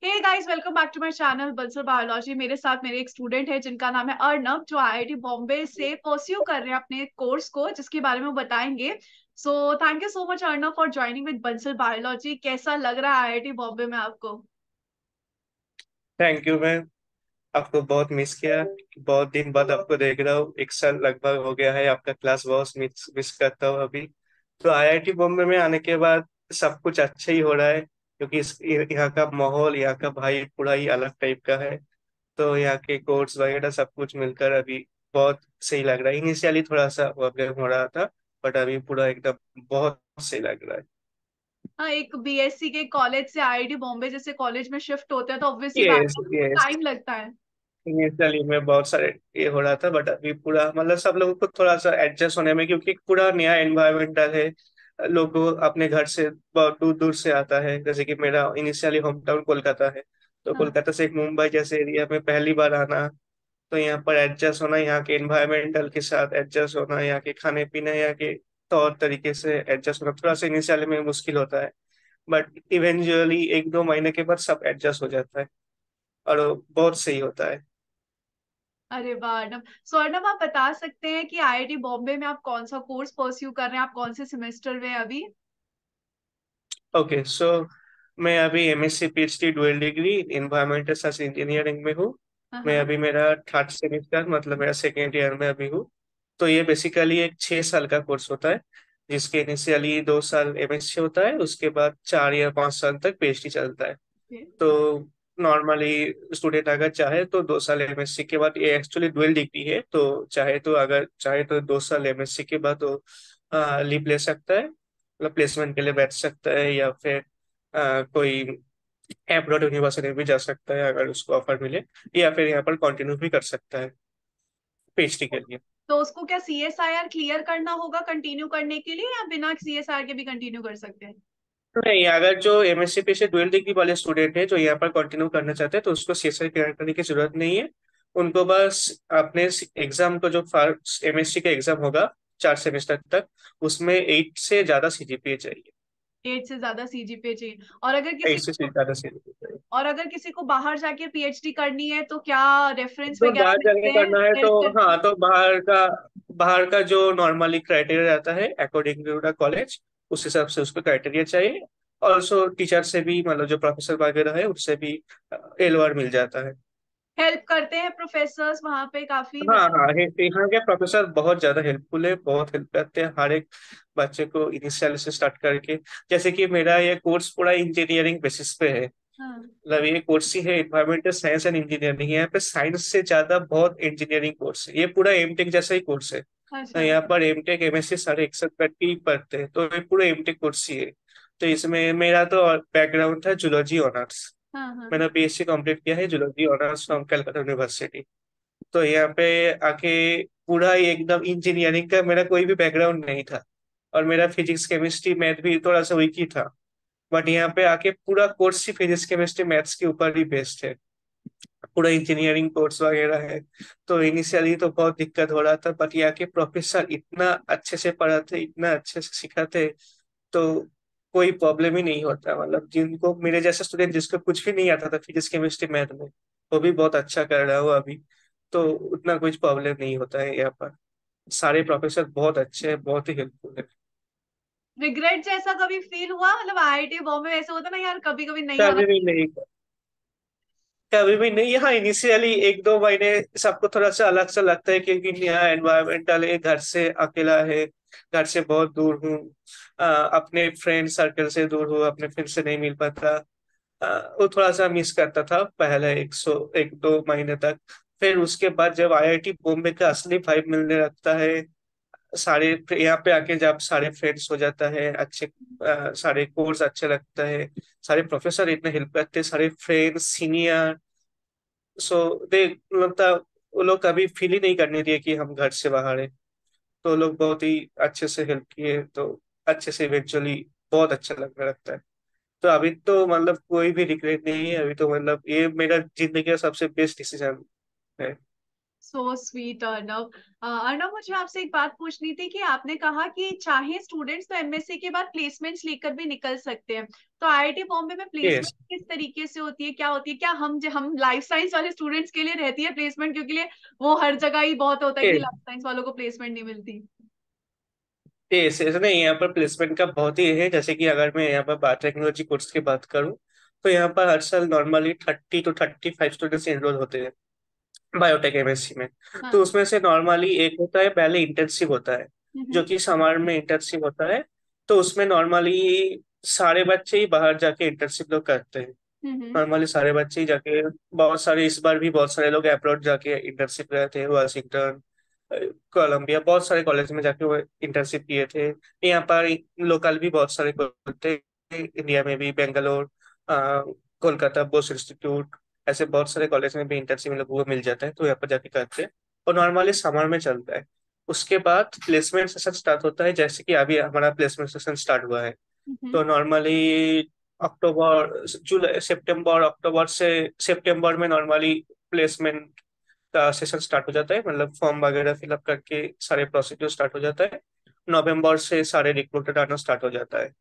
Hey guys, welcome back to my channel Bansal biology. मेरे साथ मेरे एक स्टूडेंट है जिनका नाम है अर्नब, जो आईआईटी बॉम्बे से परस्यू कर रहे हैं अपने कोर्स को, जिसके बारे में वो बताएंगे। So thank you so much Arnab for joining with Bansal biology. कैसा लग रहा है आईआईटी बॉम्बे में आपको? Thank you ma'am. आपको बहुत मिस किया। बहुत दिन बाद आपको देख रहा हूँ, एक साल लगभग हो गया है। आपका क्लास बहुत मिस मिस करता हूँ अभी। तो आईआईटी बॉम्बे में आने के बाद सब कुछ अच्छा ही हो रहा है, क्योंकि यहाँ का माहौल, यहाँ का भाई पूरा ही अलग टाइप का है। तो यहाँ के कोर्स वगैरह सब कुछ मिलकर अभी बहुत सही लग रहा है। इनिशियली थोड़ा सा प्रॉब्लम हो रहा था, बट अभी पूरा एकदम बहुत सही लग रहा है। हाँ, एक बीएससी के कॉलेज से आईआईटी बॉम्बे जैसे कॉलेज में शिफ्ट होते हैं तो ऑब्वियसली बात यस है, यस। टाइम लगता है। इनिशियली में बहुत सारे ये हो रहा था, बट अभी पूरा मतलब सब लोगों को थोड़ा सा एडजस्ट होने में, क्योंकि पूरा नया एनवायरमेंटल है। लोग अपने घर से बहुत दूर दूर से आता है। जैसे कि मेरा इनिशियली होम टाउन कोलकाता है, तो हाँ। कोलकाता से एक मुंबई जैसे एरिया में पहली बार आना, तो यहाँ पर एडजस्ट होना, यहाँ के एनवायरमेंटल के साथ एडजस्ट होना, यहाँ के खाने पीने, यहाँ के तौर तरीके से एडजस्ट होना थोड़ा सा इनिशियली में मुश्किल होता है। बट इवेंचुअली एक दो महीने के बाद सब एडजस्ट हो जाता है, और वो बहुत सही होता है। अरे वाह अर्नब। सो अर्नब, आप बता सकते हैं कि आईआईटी बॉम्बे में आप कौन सा कोर्स परस्यू कर रहे हैं? आप कौन से सेमेस्टर में हैं अभी? ओके सो मैं अभी MSc PhD dual degree environmental science engineering में हूँ। मैं हाँ। अभी मेरा थर्ड सेमेस्टर, मतलब मेरा सेकेंड ईयर में अभी हूँ। तो ये बेसिकली एक 6 साल का कोर्स होता है, जिसके इनिशियली 2 साल एमएससी होता है, उसके बाद 4 या 5 साल तक पीएचडी चलता है। ओके। तो नॉर्मली स्टूडेंट अगर चाहे तो 2 साल एमएससी के बाद, ये एक्चुअली डुअल डिग्री है, तो चाहे तो अगर चाहे तो 2 साल एमएससी के बाद वो लीव ले सकता है, मतलब प्लेसमेंट के लिए बैठ सकता है, या फिर कोई अब्रॉड यूनिवर्सिटी में भी जा सकता है अगर उसको ऑफर मिले, या फिर यहाँ पर कंटिन्यू भी कर सकता है पीएचडी के लिए। तो उसको क्या सीएसआईआर क्लियर करना होगा कंटिन्यू करने के लिए, या बिना सीएसआईआर के भी कंटिन्यू कर सकते हैं? नहीं, अगर जो एमएससी पे से डुअल डिग्री वाले स्टूडेंट है जो यहाँ पर कंटिन्यू करना चाहते हैं, तो उसको सीएसआई क्लियर करने की जरूरत नहीं है। उनको बस अपने एग्जाम को, जो फर्स्ट एमएससी का एग्जाम होगा 4 सेमेस्टर तक, उसमें 8 से ज्यादा सीजीपीए चाहिए। 8 से ज्यादा सीजीपीए चाहिए। और अगर किसी 8 से को ज्यादा सीजीपीए चाहिए। बाहर जाके पीएचडी करनी है तो क्या रेफरेंस तो वगैरह बाहर मिलते जाके हैं करना है तो, टेस्ट करके? हाँ, तो बाहर का जो नॉर्मली क्राइटेरिया रहता है अकॉर्डिंग टू द कॉलेज, उस हिसाब से उसको क्राइटेरिया चाहिए। ऑल्सो टीचर से भी, मतलब जो प्रोफेसर वगैरह है उनसे भी एलओआर मिल जाता है। हेल्प करते हैं प्रोफेसर्स वहां पे काफी, हाँ मतलब? हाँ, यहाँ के प्रोफेसर बहुत ज्यादा हेल्पफुल है, बहुत हेल्प करते हैं हर एक बच्चे को इनिशियल से स्टार्ट करके। जैसे कि मेरा ये कोर्स पूरा इंजीनियरिंग बेसिस पे है। हाँ। मतलब ये कोर्स ही है इन्वायरमेंटल साइंस एंड इंजीनियरिंग, यहाँ पे साइंस से ज्यादा बहुत इंजीनियरिंग कोर्स है, ये पूरा एमटेक जैसा ही कोर्स है। तो अच्छा। यहाँ पर एमटेक एमएससी सारे एक साथ बैठ के ही पढ़ते हैं, तो ये पूरा एमटेक कोर्स ही है। तो इसमें मेरा तो बैकग्राउंड था जूलॉजी ऑनर्स। हाँ हाँ। मैंने बीएससी कंप्लीट किया है zoology honours from Calcutta university. तो यहाँ पे आके पूरा ही एकदम इंजीनियरिंग का, मेरा कोई भी बैकग्राउंड नहीं था, और मेरा फिजिक्स केमिस्ट्री मैथ भी थोड़ा सा वीक ही था। बट यहाँ पे आके पूरा कोर्स ही फिजिक्स केमिस्ट्री मैथ्स के ऊपर ही बेस्ड है, पूरा इंजीनियरिंग कोर्स वगैरह है। तो इनिशियली तो बहुत दिक्कत हो रहा था, बट यहाँ के प्रोफेसर इतना अच्छे से पढ़ाते, इतना अच्छे से सिखाते, तो कोई प्रॉब्लम ही नहीं होता। मतलब जिनको, मेरे जैसे स्टूडेंट जिसको कुछ भी नहीं आता था फिजिक्स केमिस्ट्री मैथ में, वो भी बहुत अच्छा कर रहा हो अभी। तो उतना कुछ प्रॉब्लम नहीं होता है यहाँ पर। सारे प्रोफेसर बहुत अच्छे हैं, बहुत ही हेल्पफुल है। रिग्रेट जैसा कभी फील हुआ? मतलब आईआईटी बॉम्बे में ऐसे होता ना यार, कभी कभी नहीं आना कभी भी चाहिए। नहीं, कभी भी नहीं। यहाँ इनिशियली एक दो महीने सबको थोड़ा सा अलग सा लगता है, क्योंकि यहाँ एनवायरमेंटल है, घर से अकेला है, घर से बहुत दूर हूँ, अपने फ्रेंड सर्कल से दूर हूँ, अपने फ्रेंड से नहीं मिल पाता। वो थोड़ा सा मिस करता था पहले एक दो महीने तक। फिर उसके बाद जब आईआईटी बॉम्बे का असली वाइब मिलने लगता है, सारे यहाँ पे आके जब सारे फ्रेंड्स हो जाता है अच्छे, सारे कोर्स अच्छे लगता है, सारे प्रोफेसर इतने हेल्प करते हैं, सारे फ्रेंड्स सीनियर। सो दे, लगता वो लोग कभी फील ही नहीं करने दिए कि हम घर से बाहर है। तो लोग बहुत ही अच्छे से हेल्प किए, तो अच्छे से इवेंचुअली बहुत अच्छा लगने लगता है। तो अभी तो मतलब कोई भी रिग्रेट नहीं है, अभी तो मतलब ये मेरा जिंदगी का सबसे बेस्ट डिसीजन है। So sweet Arnav. अर्नव, मुझे आपसे एक बात पूछनी थी कि आपने कहा कि चाहे स्टूडेंट्स तो एमएससी के बाद प्लेसमेंट्स लेकर भी निकल सकते हैं, तो आईआईटी बॉम्बे में प्लेसमेंट यस। किस तरीके से होती है, क्या होती है? क्या हम लाइफ साइंस वाले स्टूडेंट्स के लिए रहती है प्लेसमेंट, क्योंकि लिए वो हर जगह ही बहुत होता है कि लाइफ साइंस वालों को प्लेसमेंट नहीं मिलती। यस, ऐसे नहीं, यहाँ पर प्लेसमेंट का बहुत ही है। जैसे कि अगर मैं यहाँ पर बायोटेक्नोलॉजी कोर्स की बात करूँ, तो यहाँ पर हर साल नॉर्मली 30 to 35 स्टूडेंट्स एनरोल होते हैं बायोटेक एमएससी में। तो हाँ। उसमें से नॉर्मली एक होता है पहले इंटर्नशिप होता है, जो हम्म। कि समर में इंटर्नशिप होता है। तो उसमें नॉर्मली सारे बच्चे ही बाहर जाके इंटर्नशिप लोग करते हैं। हम्म। नॉर्मली सारे बच्चे ही जाके, बहुत सारे इस बार भी बहुत सारे लोग अब्रॉड जाके इंटर्नशिप गए थे, वाशिंगटन, कोलंबिया, बहुत सारे कॉलेज में जाके वो इंटर्नशिप किए थे। यहाँ पर लोकल भी बहुत सारे थे, इंडिया में भी, बेंगलोर, कोलकाता बोस इंस्टीट्यूट, ऐसे बहुत सारे कॉलेज में भी इंटर्नशिप लोगों को मिल जाता है, तो यहाँ पर जाके करते हैं। और नॉर्मली समर में चलता है। उसके बाद प्लेसमेंट सेशन स्टार्ट होता है, जैसे कि अभी हमारा प्लेसमेंट सेशन स्टार्ट हुआ है। हम्म। तो नॉर्मली अक्टूबर, जुलाई, सितंबर, अक्टूबर से सितंबर में नॉर्मली प्लेसमेंट का सेशन स्टार्ट हो जाता है, मतलब फॉर्म वगैरह फिलअप करके सारे प्रोसीड्यूर स्टार्ट हो जाता है। नवंबर से सारे रिक्रूटर आना स्टार्ट हो जाता है।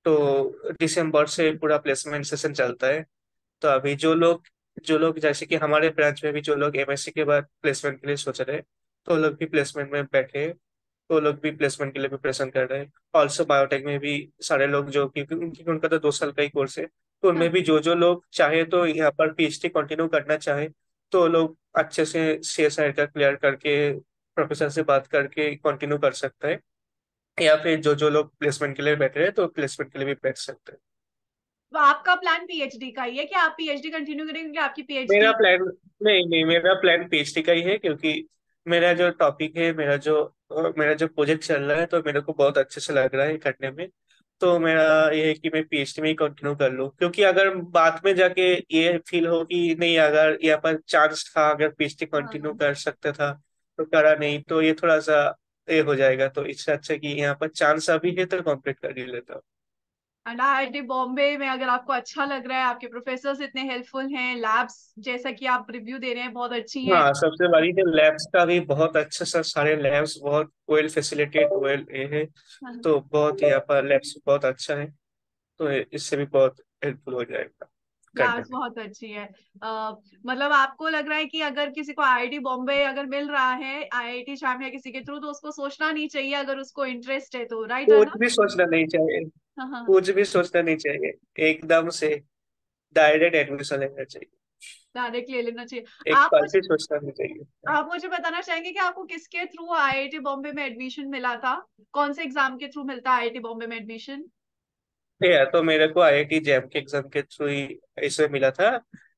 तो दिसंबर से पूरा प्लेसमेंट सेशन चलता है। तो अभी जो लोग जैसे कि हमारे ब्रांच में भी जो लोग एमएससी के बाद प्लेसमेंट के लिए सोच रहे हैं, तो वो लोग भी प्लेसमेंट में बैठे हैं। तो वो लोग भी प्लेसमेंट के लिए प्रिपरेशन कर रहे हैं। ऑल्सो बायोटेक में भी सारे लोग जो, क्योंकि उनका तो 2 साल का ही कोर्स है, तो हाँ। उनमें भी जो जो लोग चाहे तो यहाँ पर पीएचडी कंटिन्यू करना चाहे, तो वो लोग अच्छे से सीएसआई का क्लियर करके प्रोफेसर से बात करके कंटिन्यू कर सकते हैं। या फिर जो जो लोग प्लेसमेंट के लिए बैठे हैं, तो प्लेसमेंट के लिए भी बैठ सकते हैं। तो आपका प्लान पीएचडी का ही है कि आप पीएचडी कंटिन्यू करेंगे, क्योंकि आपकी मेरा पीएचडी। प्लान, नहीं नहीं, मेरा प्लान पीएचडी का ही है, क्योंकि मेरा जो टॉपिक है, मेरा जो प्रोजेक्ट चल रहा है, तो मेरे को बहुत अच्छे से लग रहा है करने में। तो मेरा ये है कि मैं पीएचडी में ही कंटिन्यू कर लूँ, क्योंकि अगर बाद में जाके ये फील हो कि नहीं, अगर यहाँ पर चांस था, अगर पीएचडी कंटिन्यू हाँ। कर सकता था तो करा नहीं, तो ये थोड़ा सा ये हो जाएगा। तो इससे अच्छा कि यहाँ पर चांस अभी है तो कंप्लीट कर ही लेता हूँ। एंड आईआईटी बॉम्बे में अगर आपको अच्छा लग रहा है, आपके प्रोफेसर्स इतने हेल्पफुल हैं, लैब्स जैसा कि आप रिव्यू दे रहे हैं बहुत अच्छी हैं। हाँ, सबसे बड़ी तो लैब्स का भी बहुत अच्छा सा, सारे लैब्स बहुत वेल फैसिलिटेड, वेल ये है। हाँ। तो बहुत ही यहाँ पर लैब्स बहुत अच्छा है। तो इससे भी बहुत हेल्पफुल हो जाएगा करने लैब्स में। बहुत अच्छी है। मतलब आपको लग रहा है कि अगर किसी को आईआईटी बॉम्बे अगर मिल रहा है आईआईटी शैम या किसी के थ्रू, तो उसको सोचना नहीं चाहिए अगर उसको इंटरेस्ट है तो, राइट है कुछ ना? भी सोचना नहीं चाहिए, हाँ हाँ। कुछ भी सोचना नहीं चाहिए, एकदम से डायरेक्ट एडमिशन लेना चाहिए। डायरेक्ट ले लेना चाहिए। एक आप पल मुझे भी सोचना नहीं चाहिए। आप मुझे बताना चाहेंगे कि आपको किसके थ्रू आईआईटी बॉम्बे में एडमिशन मिला था? कौन से एग्जाम के थ्रू मिलता है आईआईटी बॉम्बे में एडमिशन? या तो मेरे को आईआईटी जैम के एग्जाम के थ्रू ही इसमें मिला था।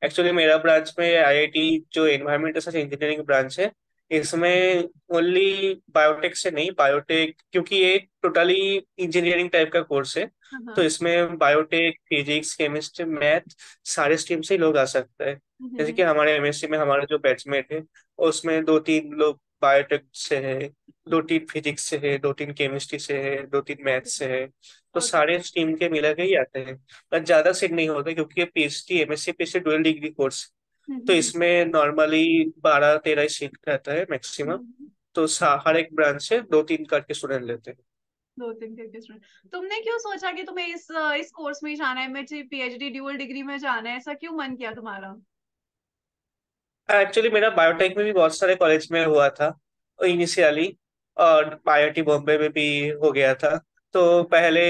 एक्चुअली मेरा ब्रांच में आईआईटी जो एनवायरमेंटल साइंस इंजीनियरिंग ब्रांच है, इसमें ओनली बायोटेक से नहीं, बायोटेक क्योंकि ये टोटली इंजीनियरिंग टाइप का कोर्स है। हाँ तो हाँ। इसमें बायोटेक, फिजिक्स, केमिस्ट्री, मैथ, सारे स्ट्रीम से ही लोग आ सकते हैं। जैसे कि हमारे एमएससी में हमारा जो बैचमेट है, उसमें 2-3 लोग बायोटेक से है, 2-3 फिजिक्स से है, 2-3 केमिस्ट्री से है, 2-3 मैथ ओके। से है। तो ओके। सारे स्ट्रीम के मिला के ही आते हैं। पर ज्यादा सीट नहीं होता, क्योंकि ये PhD, MSc PhD dual degree course. तो इसमें नॉर्मली 12-13 सीट रहता है मैक्सिमम। तो हर एक ब्रांच से 2-3 करके स्टूडेंट लेते हैं। 2-3 करके स्टूडेंट। तुमने क्यों सोचा कि तुम्हें इस कोर्स में ही जाना है, मुझे पीएचडी ड्यूअल डिग्री में जाना है, ऐसा क्यों मन किया तुम्हारा? एक्चुअली मेरा बायोटेक में भी बहुत सारे कॉलेज में हुआ था इनिशियली, और आईआईटी बॉम्बे में भी हो गया था। तो पहले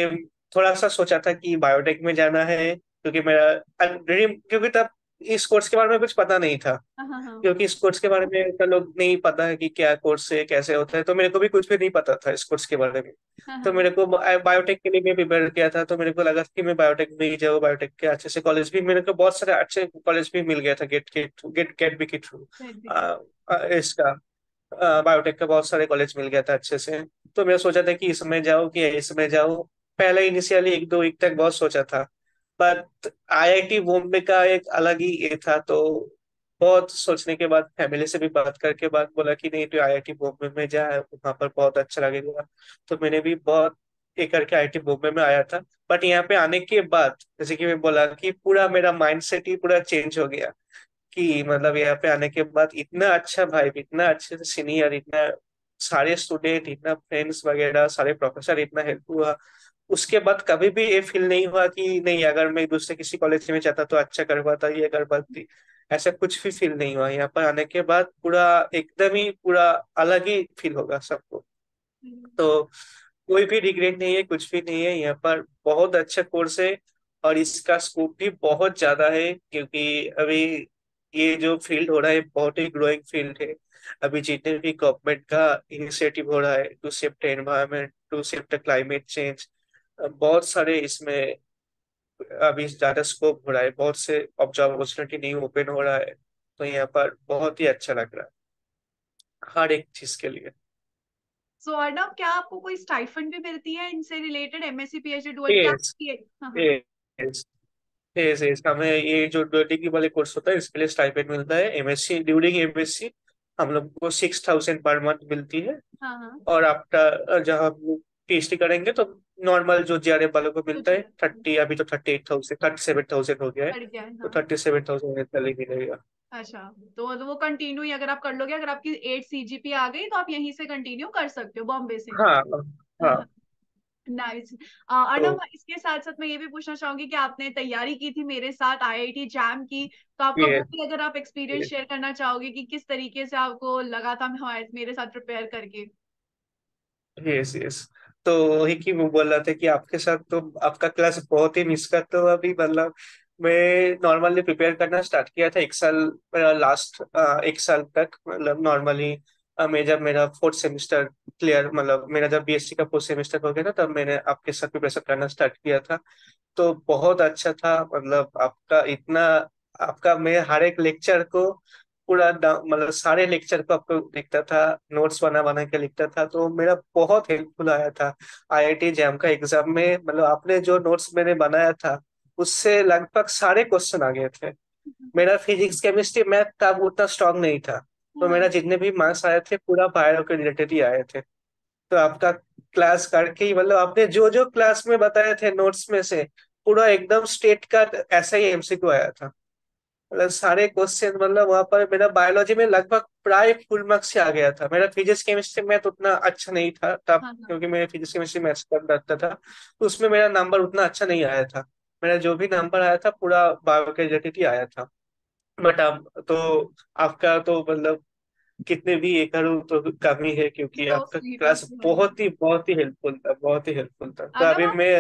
थोड़ा सा सोचा था कि बायोटेक में जाना है, क्योंकि मेरा ड्रीम, क्योंकि तब इस कोर्स के बारे में कुछ पता नहीं था। हाँ हाँ हाँ। क्योंकि इस कोर्स के बारे में इतना लोग नहीं पता है कि क्या कोर्स है, कैसे होता है, तो मेरे को भी कुछ भी नहीं पता था इस कोर्स के बारे में। हाँ तो हाँ। मेरे को बायोटेक के लिए मैं प्रिपेयर किया था, तो मेरे को लगा कि मैं बायोटेक में ही जाऊँ। बायोटेक के अच्छे से कॉलेज भी मेरे को, बहुत सारे अच्छे कॉलेज भी मिल गया था गेट के थ्रू, गेट बी के थ्रू। Right, ठीक है। इसका बायोटेक का बहुत सारे कॉलेज मिल गया था अच्छे से। तो मैं सोचा था कि इसमें जाऊँ कि इसमें जाऊँ। पहले इनिशियली 1-2 वीक तक बहुत सोचा था, बट आईआईटी बॉम्बे का एक अलग ही ये था। तो बहुत सोचने के बाद, फैमिली से भी बात करके बात बोला कि नहीं, तो आईआईटी बॉम्बे में जा, वहाँ पर बहुत अच्छा लगेगा। तो मैंने भी बहुत ये करके आईआईटी बॉम्बे में आया था। बट यहाँ पे आने के बाद, जैसे कि मैं बोला कि पूरा मेरा माइंड सेट ही पूरा चेंज हो गया, कि मतलब यहाँ पे आने के बाद इतना अच्छा भाई, इतना अच्छे से सीनियर, इतना सारे स्टूडेंट, इतना फ्रेंड्स वगैरह, सारे प्रोफेसर, इतना हेल्प हुआ। उसके बाद कभी भी ये फील नहीं हुआ कि नहीं, अगर मैं दूसरे किसी कॉलेज में जाता तो अच्छा कर पाता, ये कर पाती। ऐसा कुछ भी फील नहीं हुआ। यहाँ पर आने के बाद पूरा एकदम ही पूरा अलग ही फील होगा सबको। तो कोई भी रिग्रेट नहीं है, कुछ भी नहीं है। यहाँ पर बहुत अच्छा कोर्स है और इसका स्कोप भी बहुत ज्यादा है, क्योंकि अभी ये जो फील्ड हो रहा है बहुत ही ग्रोइंग फील्ड है। अभी जितने भी गवर्नमेंट का इनिशिएटिव हो रहा है to save the environment, to save the climate change, बहुत सारे इसमें अभी ज्यादा स्कोप हो रहा है, बहुत से जॉब अपॉर्चुनिटी नहीं ओपन हो रहा है। तो यहाँ पर बहुत ही अच्छा लग रहा है हर एक चीज के लिए। सो अर्नव, क्या आपको कोई स्टाइफंड भी मिलती है इनसे रिलेटेड, एमएससी पीएचडी डुअल क्या यस, आपकी हाँ हाँ। यस, यस, हमें ये जो डिग्री वाले कोर्स होता है इसके लिए स्टाइपेंड मिलता है। एमएससी, ड्यूरिंग एमएससी हम लोग को 6,000 पर मंथ मिलती है। हाँ हाँ। और आफ्टर जब हम लोग पीएचडी करेंगे तो नॉर्मल जो जेआरएफ वालों को मिलता कुछ है 30, अभी तो 38,000, 37,000 हो गया है। बढ़ गया है तो हाँ। 37,000 सैलरी मिलेगा। अच्छा, तो वो कंटिन्यू ही अगर आप कर लोगे, अगर आपकी 8 सीजीपी आ गई तो आप यहीं से कंटिन्यू कर सकते हो बॉम्बे से। हाँ, हाँ। नाइस। तो अर्नव, इसके साथ साथ मैं ये भी पूछना चाहूंगी कि आपने तैयारी की थी मेरे साथ आईआईटी जैम की, तो आपका ये वो भी अगर आप एक्सपीरियंस शेयर करना चाहोगे कि किस तरीके से आपको लगा था हमारे मेरे साथ प्रिपेयर करके। Yes, yes. तो वही कि वो बोल रहा था कि आपके साथ तो आपका क्लास बहुत ही मिस करता हूँ अभी। मतलब मैं नॉर्मली प्रिपेयर करना स्टार्ट किया था 1 साल, लास्ट 1 साल तक, मतलब नॉर्मली मैं जब मेरा फोर्थ सेमेस्टर क्लियर, मतलब मेरा जब बीएससी का फोर्थ सेमेस्टर हो गया था तब मैंने आपके साथ प्रिपरेशन करना स्टार्ट किया था। तो बहुत अच्छा था। मतलब आपका इतना, आपका मैं हर एक लेक्चर को पूरा मतलब सारे लेक्चर को आपको लिखता था, नोट्स बना बना के लिखता था, तो मेरा बहुत हेल्पफुल आया था आईआईटी जैम का एग्जाम में। मतलब आपने जो नोट्स मैंने बनाया था उससे लगभग सारे क्वेश्चन आ गए थे। मेरा फिजिक्स केमिस्ट्री मैथ तब उतना स्ट्रांग नहीं था, तो हाँ। मेरा जितने भी मार्क्स आए थे पूरा बायो के रिलेटेड ही आए थे। तो आपका क्लास करके ही, मतलब आपने जो जो क्लास में बताए थे नोट्स में से पूरा एकदम स्टेट का ऐसा ही एमसीक्यू आया था। मतलब सारे क्वेश्चन, मतलब वहां पर मेरा बायोलॉजी में लगभग प्राय फुल मार्क्स से आ गया था। मेरा फिजिक्स केमिस्ट्री मैथ उतना अच्छा नहीं था तब, हाँ हाँ। क्योंकि मैं फिजिक्स केमिस्ट्री मैथ्स कम रखता था, तो उसमें मेरा नंबर उतना अच्छा नहीं आया था। मेरा जो भी नंबर आया था पूरा बायो के रिलेटेड ही आया था। बट अब तो आपका तो मतलब कितने भी ये करूँ तो कमी है, क्योंकि सो आपका स्वीट ऑफ क्लास यू बहुत ही हेल्पफुल था, बहुत ही हेल्पफुल था। तो अर्नव अभी आप। मैं,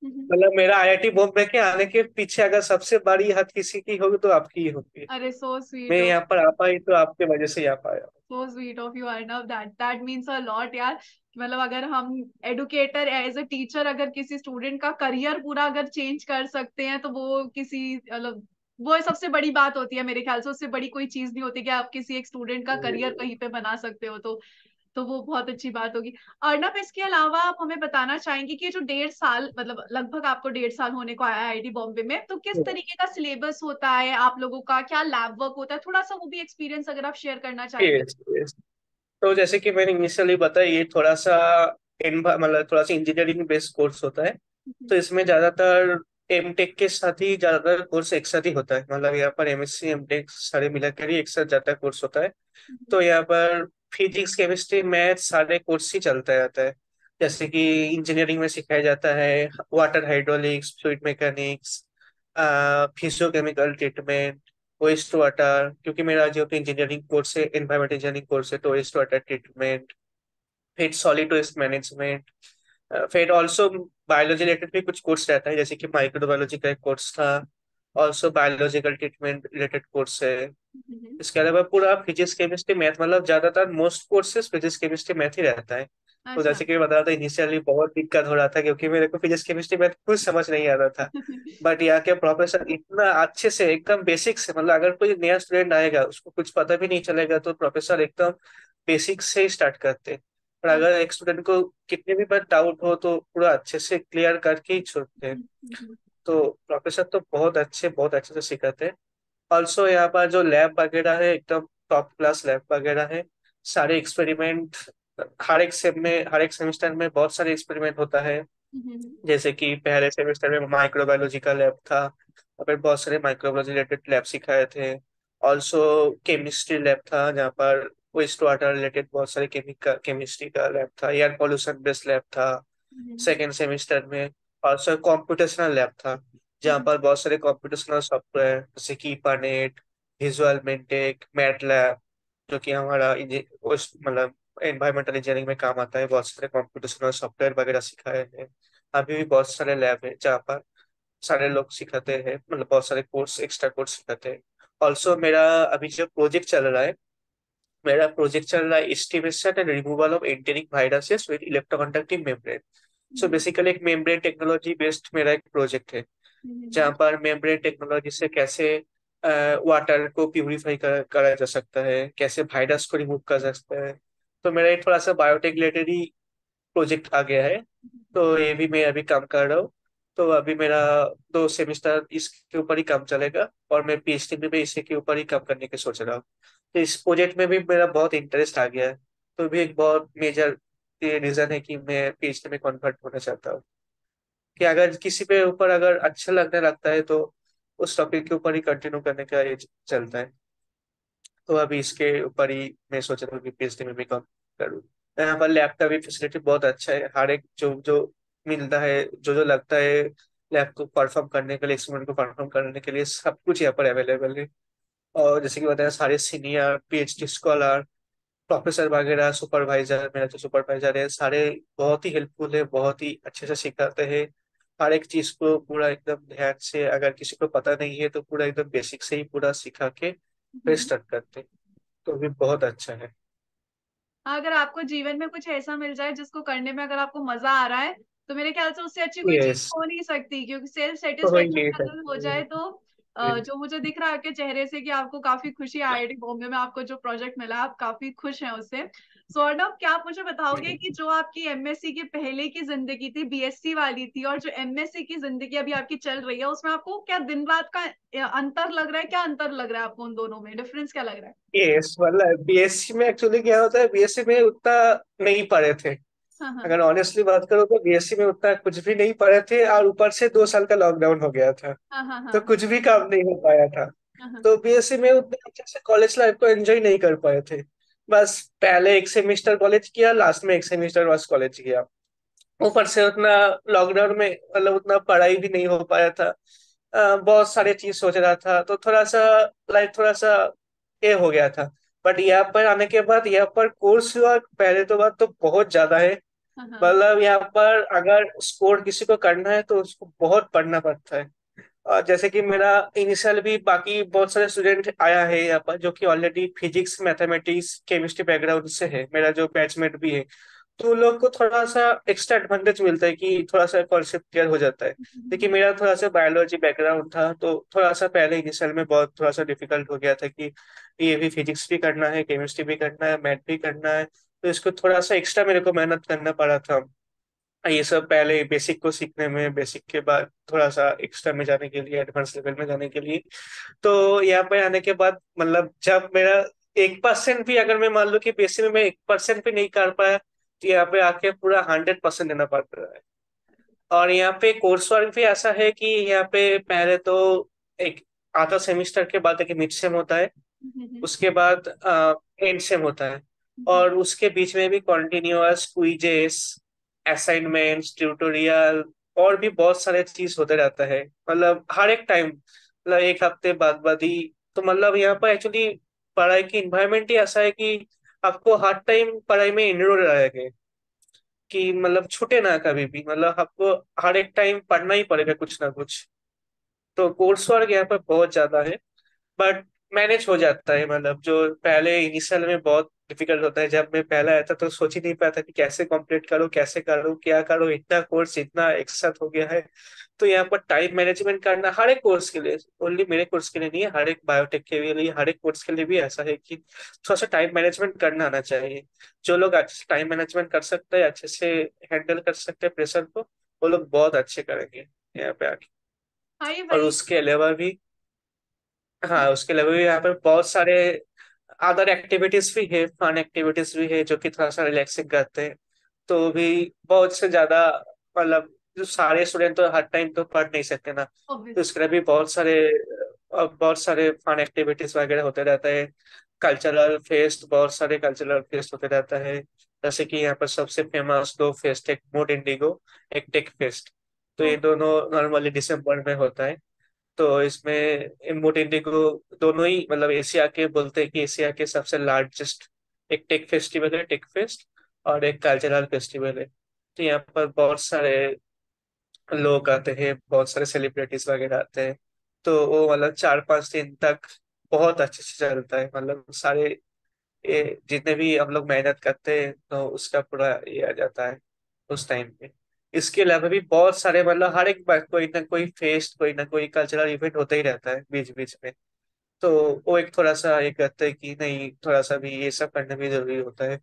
हम्म। मतलब मेरा आईआईटी बॉम्बे के आने के पीछे अगर सबसे बड़ी हाथ किसी की होगी तो आपकी ही होगी। अरे सो मैं स्वीट यहाँ पर आ पाई तो आपके वजह से ही आ पाया। So sweet of you Arnav, that means a lot यार। मतलब अगर हम एडुकेटर एज अ टीचर अगर किसी स्टूडेंट का करियर पूरा अगर चेंज कर सकते हैं तो वो किसी मतलब वो सबसे बड़ी बात होती है मेरे ख्याल से। उससे बड़ी कोई चीज नहीं होती कि आप किसी एक स्टूडेंट का करियर कहीं पे बना सकते हो, तो वो बहुत अच्छी बात होगी। अर्नब, इसके अलावा आप हमें बताना चाहेंगे कि ये जो 1.5 साल, मतलब लगभग आपको 1.5 साल होने को आया आईआईटी बॉम्बे में, तो किस तरीके का सिलेबस होता है आप लोगों का, क्या लैब वर्क होता है, थोड़ा सा वो भी एक्सपीरियंस अगर आप शेयर करना चाहेंगे। Yes, yes. तो जैसे कि मैंने इनिशियली बताया, ये थोड़ा सा मतलब थोड़ा सा इंजीनियरिंग बेस्ड कोर्स होता है। तो इसमें ज्यादातर एमटेक के साथ ही ज्यादातर कोर्स एक साथ ही होता है। मतलब यहाँ पर एमएससी एमटेक सारे मिलाकर ही एक साथ जाता है कोर्स होता है। तो यहाँ पर फिजिक्स केमिस्ट्री मैथ सारे कोर्स ही चलता रहता है। जैसे कि इंजीनियरिंग में सिखाया जाता है water hydraulics, fluid mechanics, physicochemical treatment, waste water, क्योंकि मेरा जो इंजीनियरिंग कोर्स है एनवायरमेंट इंजीनियरिंग कोर्स है, तो वेस्ट वाटर ट्रीटमेंट, फिर सॉलिड वेस्ट मैनेजमेंट, फिर ऑल्सो बायोलॉजी रिलेटेड भी कुछ कोर्स रहता है, जैसे कि माइक्रोबायोलॉजी का एक कोर्स था। Also biological treatment related course है। इसके अलावा पूरा फिजिक्स केमिस्ट्री मैथ, मतलब ज्यादातर most courses physics chemistry math ही रहता है। तो अच्छा। जैसे कि मैं बता रहा था इनिशियली बहुत दिक्कत हो रहा था, क्योंकि मेरे को फिजिक्स केमिस्ट्री मैथ कुछ समझ नहीं आ रहा था। बट यहाँ के प्रोफेसर इतना अच्छे से एकदम बेसिक से, मतलब अगर कोई नया स्टूडेंट आएगा उसको कुछ पता भी नहीं चलेगा तो प्रोफेसर एकदम बेसिक से ही स्टार्ट करते हैं। और अगर एक स्टूडेंट को कितने भी बार डाउट हो तो पूरा अच्छे से क्लियर करके ही छोड़ते हैं। तो प्रोफेसर तो बहुत अच्छे से सिखाते हैं। ऑल्सो यहाँ पर जो लैब वगैरह है एकदम टॉप क्लास लैब वगैरह है। सारे एक्सपेरिमेंट हर एक सेम में, हर एक सेमेस्टर में बहुत सारे एक्सपेरिमेंट होता है। जैसे कि पहले सेमेस्टर में माइक्रोबायोलॉजी का लैब था, और फिर बहुत सारे माइक्रोबायोलॉजी रिलेटेड लैब सिखाए थे। ऑल्सो केमिस्ट्री लैब था जहाँ पर वेस्ट वाटर रिलेटेड बहुत सारे केमिकल केमिस्ट्री का लैब था, एयर पोल्यूशन बेस्ड लैब था हम्म, सेकेंड सेमेस्टर में। ऑल्सो कंप्यूटेशनल लैब था जहाँ हम्म, पर बहुत सारे कंप्यूटेशनल सॉफ्टवेयर जैसे कि पानेट, विजुअल मिंटेक, मैटलैब, जो कि हमारा मतलब एनवायरमेंटल इंजीनियरिंग में काम आता है। बहुत सारे कंप्यूटेशनल सॉफ्टवेयर वगैरह सिखाए हैं। अभी भी बहुत सारे लैब है जहाँ पर सारे लोग सिखाते हैं, मतलब बहुत सारे कोर्स एक्स्ट्रा कोर्स सिखाते हैं। ऑल्सो मेरा अभी जो प्रोजेक्ट चल रहा है, मेरा प्रोजेक्ट चल रहा है estimation and removal of enteric viruses with electroconductive membrane. So hmm, basically एक मेम्ब्रेन टेक्नोलॉजी बेस्ड मेरा एक प्रोजेक्ट है जहाँ हम्म, पर मेम्ब्रेन टेक्नोलॉजी से कैसे वाटर को प्यूरिफाई करा जा सकता है, कैसे वायरस को रिमूव कर सकता है। तो मेरा ये थोड़ा सा बायोटेक रिलेटेड ही प्रोजेक्ट आ गया है। तो ये भी मैं अभी काम कर रहा हूँ। तो अभी मेरा 2 सेमेस्टर इसके ऊपर ही काम चलेगा और मैं पीएचडी में भी इसी के ऊपर ही काम करने की सोच रहा हूँ। तो इस प्रोजेक्ट में भी मेरा बहुत इंटरेस्ट आ गया है। तो भी एक बहुत मेजर ये रीजन है कि मैं पीएचडी में कन्वर्ट होना चाहता हूँ, कि अगर किसी पे ऊपर अगर अच्छा लगने लगता है तो उस टॉपिक के ऊपर ही कंटिन्यू करने का ये चलता है। तो अभी इसके ऊपर ही मैं सोच रहा हूँ कि पीएचडी में भी काम करूँ। यहाँ पर लैब का भी फैसिलिटी बहुत अच्छा है। हर एक जो जो मिलता है, जो जो लगता है लैब को परफॉर्म करने के लिए, एक्सपेरिमेंट को परफॉर्म करने के लिए, सब कुछ यहाँ पर अवेलेबल है। और जैसे कि बताया, सारे सीनियर पीएचडी स्कॉलर, प्रोफेसर वगैरह, सुपरवाइजर, मेरा जो सुपरवाइजर है, सारे बहुत ही हेल्पफुल है, बहुत ही अच्छे से सिखाते हैं। हर एक चीज को पूरा एकदम ध्यान से, अगर किसी को पता नहीं है तो पूरा एकदम बेसिक से ही पूरा सिखा के फिर हम्म। स्टार्ट करते हैं। तो भी बहुत अच्छा है। अगर आपको जीवन में कुछ ऐसा मिल जाए जिसको करने में अगर आपको मजा आ रहा है, तो मेरे ख्याल से उससे अच्छी कोई चीज यस, हो नहीं सकती, क्योंकि सेल्फ तो ही सेटिस्फेक्शन नहीं अगर हो जाए सकते। तो जो मुझे दिख रहा है आपके चेहरे से कि आपको काफी खुशी है आईआईटी बॉम्बे में आपको जो प्रोजेक्ट मिला आप काफी खुश हैं उससे। सो अर्णव, क्या आप मुझे बताओगे कि जो आपकी एमएससी की पहले की जिंदगी थी, बीएससी वाली थी, और जो एमएससी की जिंदगी अभी आपकी चल रही है, उसमें आपको क्या दिन रात का अंतर लग रहा है? क्या अंतर लग रहा है आपको? उन दोनों में डिफरेंस क्या लग रहा है? यस, मतलब बीएससी में एक्चुअली क्या होता है, बीएससी में उतना नहीं पढ़े थे। हाँ, हाँ, अगर ऑनेस्टली बात करो तो बीएससी में उतना कुछ भी नहीं पढ़े थे, और ऊपर से 2 साल का लॉकडाउन हो गया था। हाँ, हाँ, तो हाँ, कुछ भी काम नहीं हो पाया था। हाँ, हाँ, तो बीएससी में उतने अच्छे से कॉलेज लाइफ को एंजॉय नहीं कर पाए थे। बस पहले एक सेमेस्टर कॉलेज किया, लास्ट में एक सेमेस्टर बस कॉलेज किया। ऊपर से उतना लॉकडाउन में मतलब उतना पढ़ाई भी नहीं हो पाया था। बहुत सारे चीज सोच रहा था, तो थोड़ा सा लाइफ थोड़ा सा ये हो गया था। बट यहाँ पर आने के बाद यहाँ पर कोर्स हुआ पहले तो बात तो बहुत ज्यादा है। हाँ, हाँ, मतलब यहाँ पर अगर स्कोर किसी को करना है तो उसको बहुत पढ़ना पड़ता है। और जैसे कि मेरा इनिशियल भी बाकी बहुत सारे स्टूडेंट आया है यहाँ पर जो कि already physics mathematics chemistry background से है, मेरा जो बैचमेट भी है। तो उन लोग को थोड़ा सा एक्स्ट्रा एडवांटेज मिलता है कि थोड़ा सा कॉन्सेप्ट क्लियर हो जाता है। लेकिन मेरा थोड़ा सा बायोलॉजी बैकग्राउंड था तो थोड़ा सा पहले इनिशियल में बहुत थोड़ा सा डिफिकल्ट हो गया था कि ये भी फिजिक्स भी करना है, केमिस्ट्री भी करना है, मैथ भी करना है। तो इसको थोड़ा सा एक्स्ट्रा मेरे को मेहनत करना पड़ा था ये सब पहले बेसिक को सीखने में, बेसिक के बाद थोड़ा सा एक्स्ट्रा में जाने के लिए, एडवांस लेवल में जाने के लिए। तो यहाँ पे आने के बाद मतलब जब मेरा 1% भी, अगर मैं मान लो कि बेसिक में मैं 1% भी नहीं कर पाया, तो यहाँ पे आके पूरा 100% देना पड़ता है। और यहाँ पे कोर्स वर्क भी ऐसा है कि यहाँ पे पहले तो एक आधा सेमिस्टर के बाद एक मिड सेम होता है, उसके बाद एंड सेम होता है, और उसके बीच में भी कॉन्टिन्यूअस क्विजेस, असाइनमेंट्स, ट्यूटोरियल और भी बहुत सारे चीज होते रहता है। मतलब हर एक टाइम, मतलब एक हफ्ते बाद ही। तो मतलब यहाँ पर एक्चुअली पढ़ाई की इन्वायरमेंट ही ऐसा है कि आपको हर टाइम पढ़ाई में इनरोल रहेंगे, कि मतलब छूटे ना कभी भी, मतलब आपको हर एक टाइम पढ़ना ही पड़ेगा कुछ ना कुछ। तो कोर्स वर्क यहाँ पर बहुत ज्यादा है, बट मैनेज हो जाता है। मतलब जो पहले इनिशियल में बहुत डिफिकल्ट होता है, जब मैं पहला आया था तो सोच ही नहीं पाया था कि कैसे कंप्लीट करूँ, कैसे करूँ, क्या करूँ, इतना कोर्स इतना एक साथ हो गया है। तो यहाँ पर टाइम मैनेजमेंट करना हर एक कोर्स के लिए, ओनली मेरे कोर्स के लिए नहीं है, हर एक बायोटेक के लिए, हर एक कोर्स के लिए भी ऐसा है कि थोड़ा सा टाइम मैनेजमेंट करना आना चाहिए। जो लोग अच्छे से टाइम मैनेजमेंट कर सकते हैं, अच्छे से हैंडल कर सकते हैं प्रेशर को, वो लोग बहुत अच्छे करेंगे यहाँ पे आके। हाँ, ये और वही। उसके अलावा भी, हाँ उसके अलावा भी यहाँ पे बहुत सारे अदर एक्टिविटीज भी है, फन एक्टिविटीज भी है जो कि थोड़ा सा रिलैक्सिंग करते हैं। तो भी बहुत से ज्यादा, मतलब जो सारे स्टूडेंट तो हर टाइम तो पढ़ नहीं सकते ना, तो ऑब्वियस। इसके लिए भी बहुत सारे और बहुत सारे फन एक्टिविटीज वगैरह होते रहता है। कल्चरल फेस्ट, बहुत सारे कल्चरल फेस्ट होते रहता है। जैसे कि यहाँ पर सबसे फेमस दो फेस्ट, एक मूड इंडिगो, एक टेक फेस्ट। तो ये दोनों नॉर्मली दिसंबर में होता है। तो इसमें मूड इंडिगो दोनों ही मतलब एशिया के, बोलते हैं कि एशिया के सबसे लार्जेस्ट एक टेक फेस्टिवल है, टेक फेस्ट, और एक कल्चरल फेस्टिवल है। तो यहाँ पर बहुत सारे लोग आते हैं, बहुत सारे सेलिब्रिटीज वगैरह आते हैं। तो वो मतलब 4-5 दिन तक बहुत अच्छे से चलता है। मतलब सारे ये जितने भी हम लोग मेहनत करते हैं तो उसका पूरा ये आ जाता है उस टाइम पे। इसके अलावा भी बहुत सारे मतलब हर एक बार कोई ना कोई फेस्ट, कोई ना कोई कल्चरल इवेंट होता ही रहता है बीच बीच में। तो वो एक थोड़ा सा ये करते हैं कि नहीं, थोड़ा सा भी ये सब करना भी जरूरी होता है।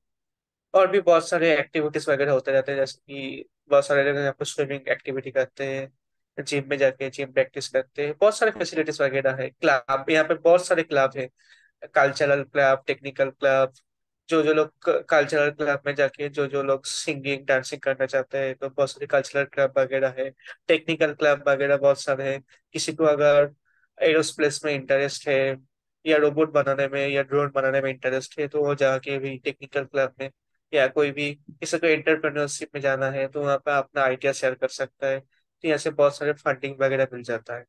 और भी बहुत सारे एक्टिविटीज वगैरह होते रहते हैं, जैसे कि बहुत सारे लोग यहाँ पे स्विमिंग एक्टिविटी करते हैं, जिम में जाके जिम प्रैक्टिस करते हैं। बहुत सारे फैसिलिटीज वगैरह है। क्लब, यहाँ पे बहुत सारे क्लब है, कल्चरल क्लब, टेक्निकल क्लब। जो जो लोग कल्चरल क्लब में जाके जो जो लोग सिंगिंग डांसिंग करना चाहते हैं तो बहुत सारे कल्चरल क्लब वगैरह है। टेक्निकल क्लब वगैरह बहुत सारे हैं। किसी को अगर एरोस्पेस में इंटरेस्ट है, या रोबोट बनाने में या ड्रोन बनाने में इंटरेस्ट है, तो वो जाके भी टेक्निकल क्लब में, या कोई भी किसी को एंटरप्रेन्योरशिप में जाना है तो वहाँ पे अपना आइडिया शेयर कर सकता है। तो यहाँ से बहुत सारे फंडिंग वगैरह मिल जाता है।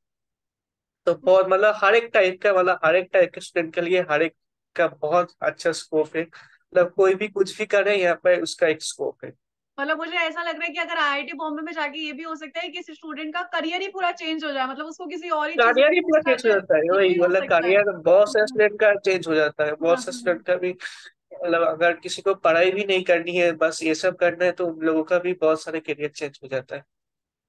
तो बहुत मतलब हर एक टाइप का, मतलब हर एक टाइप के स्टूडेंट के लिए हर एक का बहुत अच्छा स्कोप है। मतलब कोई भी कुछ भी करे यहाँ पे उसका एक स्कोप है। मतलब मुझे ऐसा लग रहा है कि अगर आईआईटी बॉम्बे में जाके ये भी हो सकता है कि किसी स्टूडेंट का करियर ही पूरा चेंज हो जाए, मतलब उसको किसी और ही चीज में करियर ही पूरा फोकस चेंज हो करना है, जाता है ये वही, भी हो मतलब सकता है। करियर बहुत से स्टूडेंट का चेंज हो जाता है, हाँ बहुत से हाँ। स्टूडेंट का भी। मतलब अगर किसी को पढ़ाई भी नहीं करनी है, बस ये सब करना है, तो उन लोगों का भी बहुत सारे करियर चेंज हो जाता है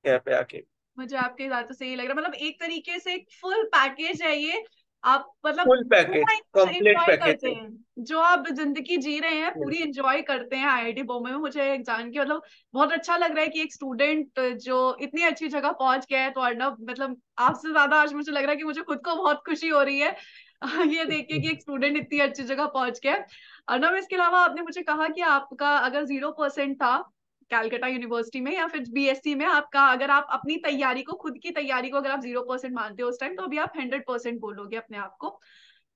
यहाँ पे आके। मुझे आपके बात तो सही लग रहा है, मतलब एक तरीके से एक फुल पैकेज है ये। आप मतलब फुल पैकेज, पूरा कंप्लीट एंजॉय पैकेज करते है। हैं, जो आप जिंदगी जी रहे हैं हम्म। पूरी एंजॉय करते हैं आईआईटी बॉम्बे में। मुझे जान के मतलब बहुत अच्छा लग रहा है कि एक स्टूडेंट जो इतनी अच्छी जगह पहुंच गया है। तो अर्नब, मतलब आपसे ज्यादा आज मुझे लग रहा है कि मुझे खुद को बहुत खुशी हो रही है ये देख के कि एक स्टूडेंट इतनी अच्छी जगह पहुंच गया है। अर्नब, इसके अलावा आपने मुझे कहा कि आपका अगर 0% था कैलकाटा यूनिवर्सिटी में या फिर बीएससी में, आपका अगर आप अपनी तैयारी को, खुद की तैयारी को अगर आप 0% मानते हो उस टाइम, तो अभी आप 100% बोलोगे अपने आप को।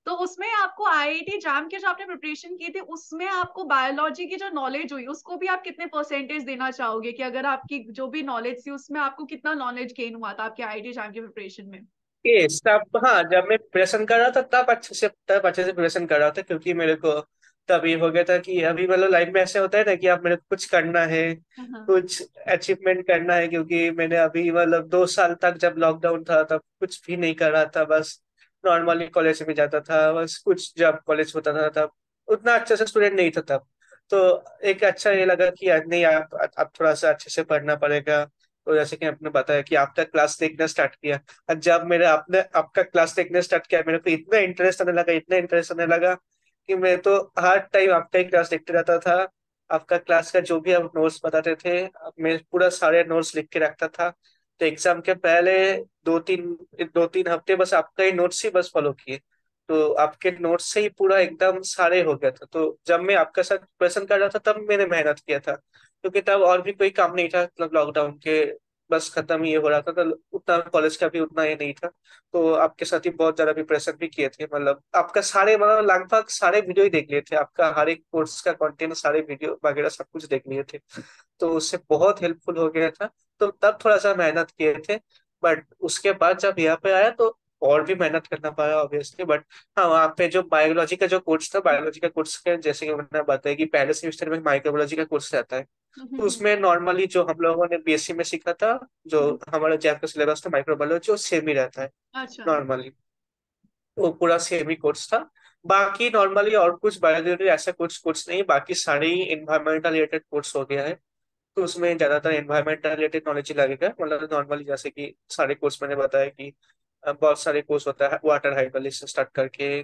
तो उसमें आपको आईआईटी जैम के जो आपने प्रिपरेशन की थी उसमें आपको बायोलॉजी की जो नॉलेज हुई उसको भी आप कितने परसेंटेज देना चाहोगे, कि अगर आपकी जो भी नॉलेज थी उसमें आपको कितना नॉलेज गेन हुआ था आपके आईआईटी जैम के प्रिपरेशन में? ये तब, हाँ, जब मैं प्रिपरेशन कर रहा था तब अच्छे से प्रिपरेशन कर रहा था, क्योंकि मेरे को तब ये हो गया था कि अभी मतलब लाइफ में ऐसे होता है ना कि आप, मेरे को कुछ करना है, हाँ कुछ अचीवमेंट करना है। क्योंकि मैंने अभी मतलब 2 साल तक जब लॉकडाउन था तब कुछ भी नहीं कर रहा था, बस नॉर्मली कॉलेज में जाता था, बस कुछ जब कॉलेज होता था तब उतना अच्छा से स्टूडेंट नहीं था तब। तो एक अच्छा ये लगा कि यार नहीं, आप थोड़ा सा अच्छे से पढ़ना पड़ेगा। तो जैसे कि आपने बताया कि आपका क्लास देखना स्टार्ट किया, और जब मेरे आपने आपका क्लास देखने स्टार्ट किया, मेरे को इतना इंटरेस्ट आने लगा, इतना इंटरेस्ट आने लगा कि मैं तो हर टाइम आपका ही क्लास देखते रहता था। आपका क्लास का जो भी आप नोट्स बताते थे, मैं पूरा सारे नोट्स लिख के रखता था। तो एग्जाम के पहले 2-3 हफ्ते बस आपका ही नोट्स ही बस फॉलो किए। तो आपके नोट्स से ही पूरा एकदम सारे हो गया था। तो जब मैं आपके साथ प्रेजेंट कर रहा था तब मैंने मेहनत किया था, क्योंकि तब और भी कोई काम नहीं था, मतलब लॉकडाउन के बस खत्म ही ये हो रहा था, तो उतना कॉलेज का भी उतना ये नहीं था। तो आपके साथ ही बहुत ज्यादा प्रिपरेशन भी किए थे, मतलब आपका सारे, मतलब लगभग सारे वीडियो ही देख लिए थे, आपका हर एक कोर्स का कंटेंट, सारे वीडियो वगैरह सब कुछ देख लिए थे। तो उससे बहुत हेल्पफुल हो गया था। तो तब थोड़ा सा मेहनत किए थे, बट उसके बाद जब यहाँ पे आया तो और भी मेहनत करना पड़ा ऑब्वियसली। बट हाँ, वहाँ पे जो बायोलॉजी का जो कोर्स था, बायोलॉजी का कोर्स के जैसे कि मैंने बताया कि पहले सेमेस्टर में माइक्रोबायोलॉजी का कोर्स रहता है। तो उसमें नॉर्मली जो हम लोगों ने बीएससी में सीखा था, जो हमारा जैप का सिलेबस था माइक्रोबायोलॉजी, वो सेम ही रहता है अच्छा। नॉर्मली। वो पूरा सेम ही कोर्स था। बाकी नॉर्मली और कुछ बायोलॉजी ऐसा कुछ कोर्स नहीं, बाकी सारे ही इन्वायरमेंटल रिलेटेड कोर्स हो गया है। तो उसमें ज्यादातर एनवायरमेंटल रिलेटेड नॉलेज ही लगेगा, मतलब नॉर्मली जैसे कि सारे कोर्स मैंने बताया कि बहुत सारे कोर्स होता है, वाटर हाइड्रोलिक्स से स्टार्ट करके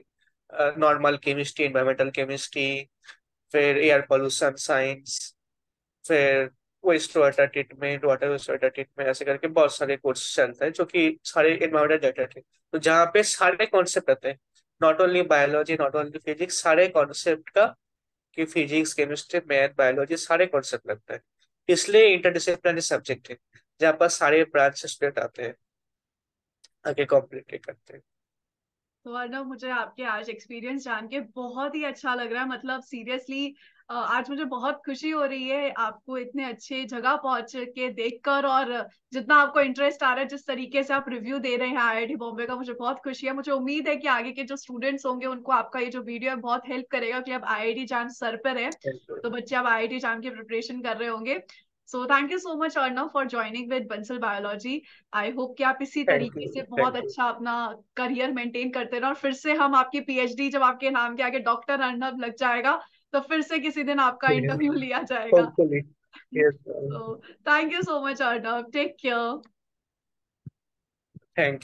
नॉर्मल केमिस्ट्री, एनवायरमेंटल केमिस्ट्री, फिर एयर पोल्यूशन साइंस, फिर waste water treatment, water waste water treatment, ऐसे करके बहुत सारे कोर्स चलते हैं जो कि सारे एनवायरमेंटल रिलेटेड है। तो जहाँ पे सारे कॉन्सेप्ट रहते हैं, not only biology, not only physics, सारे कॉन्सेप्ट का, कि फिजिक्स, केमिस्ट्री, मैथ, बायोलॉजी सारे कॉन्सेप्ट लगता है। इसलिए इंटरडिसिप्लिनरी सब्जेक्ट है, जहाँ पर सारे ब्रांच से स्टूडेंट आते हैं, आगे कॉम्पिटिट करते हैं। तो अर्नब, मुझे आपके आज एक्सपीरियंस जान के बहुत ही अच्छा लग रहा है। मतलब सीरियसली आज मुझे बहुत खुशी हो रही है आपको इतने अच्छे जगह पहुंच के देखकर, और जितना आपको इंटरेस्ट आ रहा है, जिस तरीके से आप रिव्यू दे रहे हैं आईआईटी बॉम्बे का, मुझे बहुत खुशी है। मुझे उम्मीद है कि आगे के जो स्टूडेंट्स होंगे उनको आपका ये जो वीडियो है बहुत हेल्प करेगा, कि अब आईआईटी जैम सर पर है, तो बच्चे अब आईआईटी जैम की प्रिपरेशन कर रहे होंगे। So thank you so much Arnav for joining with Bansal biology. I hope कि आप इसी थैंक तरीके यू। से बहुत थैंक यू। अच्छा अपना करियर मेंटेन करते रहो, और फिर से हम आपकी पीएचडी जब आपके नाम के आगे डॉक्टर अर्नब लग जाएगा, तो फिर से किसी दिन आपका इंटरव्यू लिया जाएगा। होपफुली। यस। तो thank you so much Arnab, take care. Thank